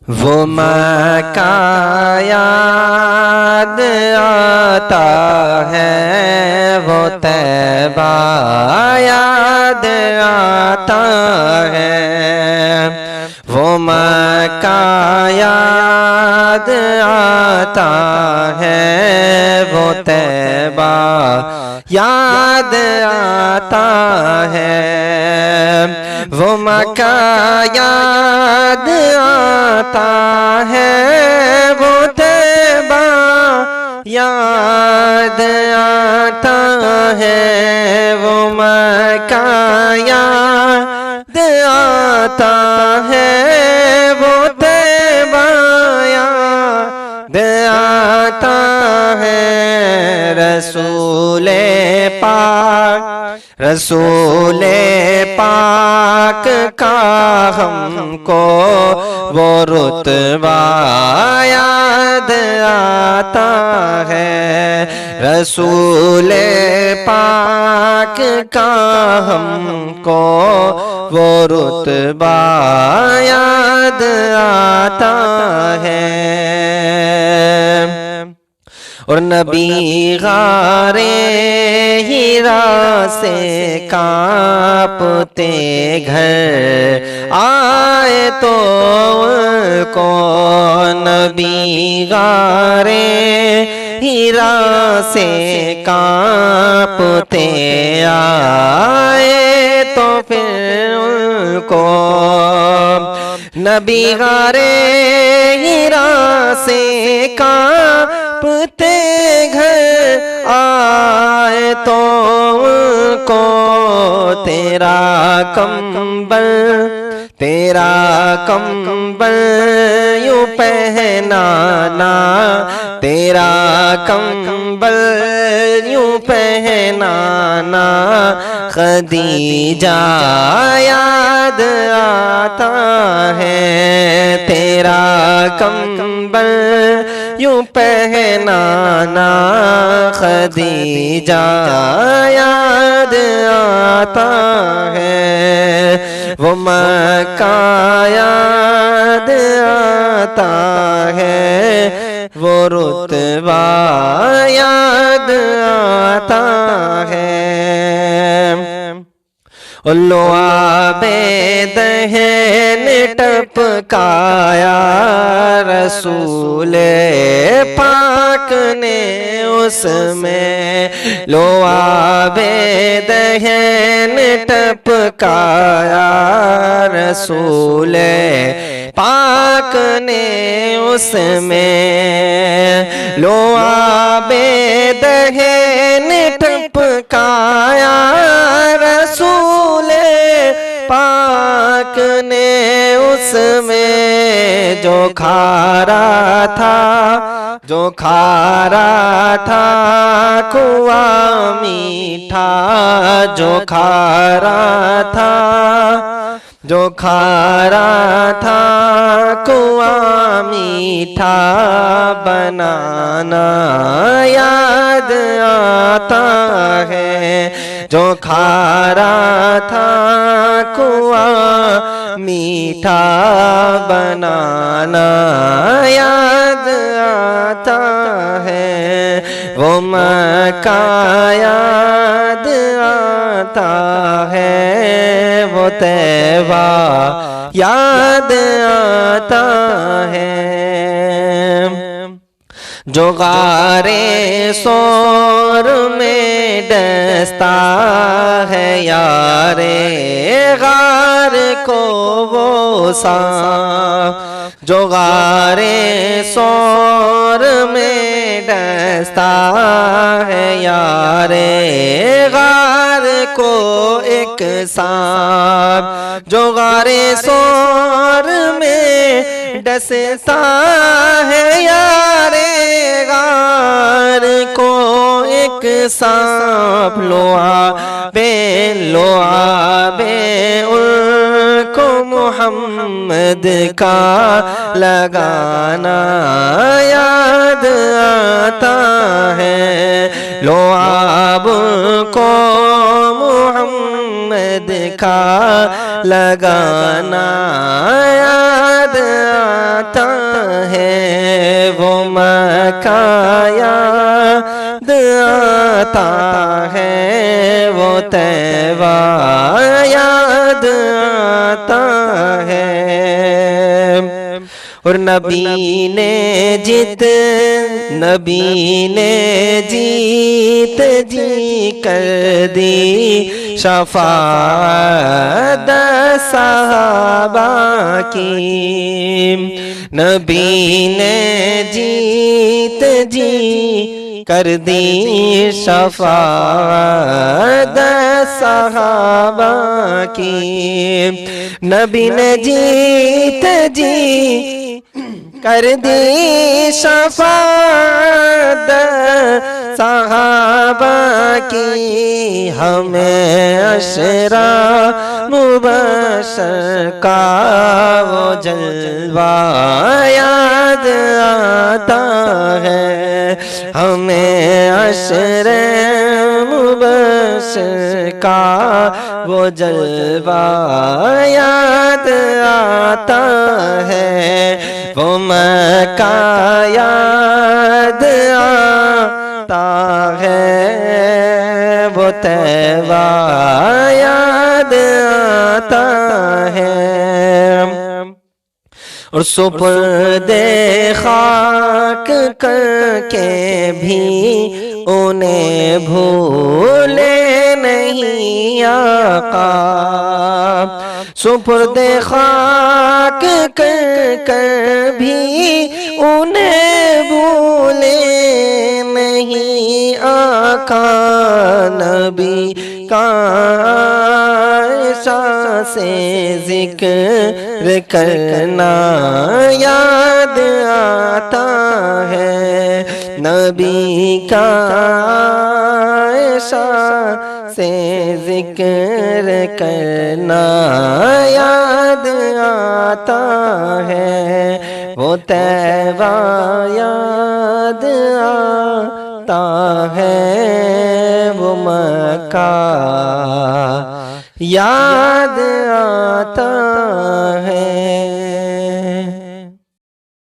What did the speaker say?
وہ مکہ یاد آتا ہے، وہ طیبہ یاد آتا ہے، وہ مکہ یاد آتا ہے، وہ طیبہ یاد آتا ہے، وہ مکہ یاد آتا ہے، وہ طیبہ یاد آتا ہے، وہ مکہ یاد آتا ہے، وہ طیبہ یاد آتا ہے، رسول پاک کا ہم کو وہ رتبہ یاد آتا ہے، رسول پاک کا ہم کو وہ رتبہ یاد آتا ہے، اور نبی غار ہیرا سے کانپتے گھر آئے تو کو، نبی غار ہیرا سے کانپتے آئے تو پھر ان کو، نبی غار ہیرا سے کانپتے گھر آئے تو ان کو، تیرا کمبل یوں پہنانا، تیرا کمبل یوں پہنانا، خدیجہ یاد آتا ہے، تیرا کمبل یوں پہنانا، خدیجہ یاد آتا ہے، وہ مکہ یاد آتا ہے، وہ رتبہ یاد آتا ہے، لعاب دہن ٹپکایا رسول پاک نے اس میں، لعاب دہن ٹپکایا رسول پاک نے اس میں، لعاب دہن ٹپکایا رسول پاک نے اس میں، جو کھارا تھا کنواں میٹھا، جو کھارا تھا کنواں میٹھا، بنانا یاد آتا ہے، جو کھارا تھا کنواں میٹھا، بنانا یاد آتا ہے، وہ مکہ یاد آتا ہے، وہ طیبہ یاد آتا ہے، جو غار سور میں ڈستا ہے یار غار کو وہ سانپ، جو غار سور میں ڈستا ہے یار غار کو ایک سانپ، جو غار سور میں ڈستا ہے یار غار کو ایک سانپ، لعاب ان کو محمد کا لگانا یاد آتا ہے، لعاب کو محمد کا لگانا یاد آتا آتا ہے وہ طیبہ یاد آتا ہے اور نبی نے جیت جی کر دی شفاعت صحابہ کی نبی نے جیت جی کر دی شفاعت صحابہ کی نبی نے جیت جی کر دی شفاعت صحابہ کی ہمیں عشرہ مبشر کا وہ جلوہ یاد آتا ہے ہمیں عشرہ مبشر کا وہ جلوہ یاد آتا ہے وہ مکہ یاد آتا ہے وہ طیبہ یاد آتا ہے اور سپرد خاک کر کے بھی انہیں بھولے نہیں آقا سپرد خاک کر بھی انہیں بھولے نہیں آقا نبی کا عائشہ سے ذکر کرنا یاد آتا ہے نبی کا عائشہ سے ذکر کرنا یاد آتا ہے وہ طیبہ یاد آتا ہے وہ مکہ یاد آتا ہے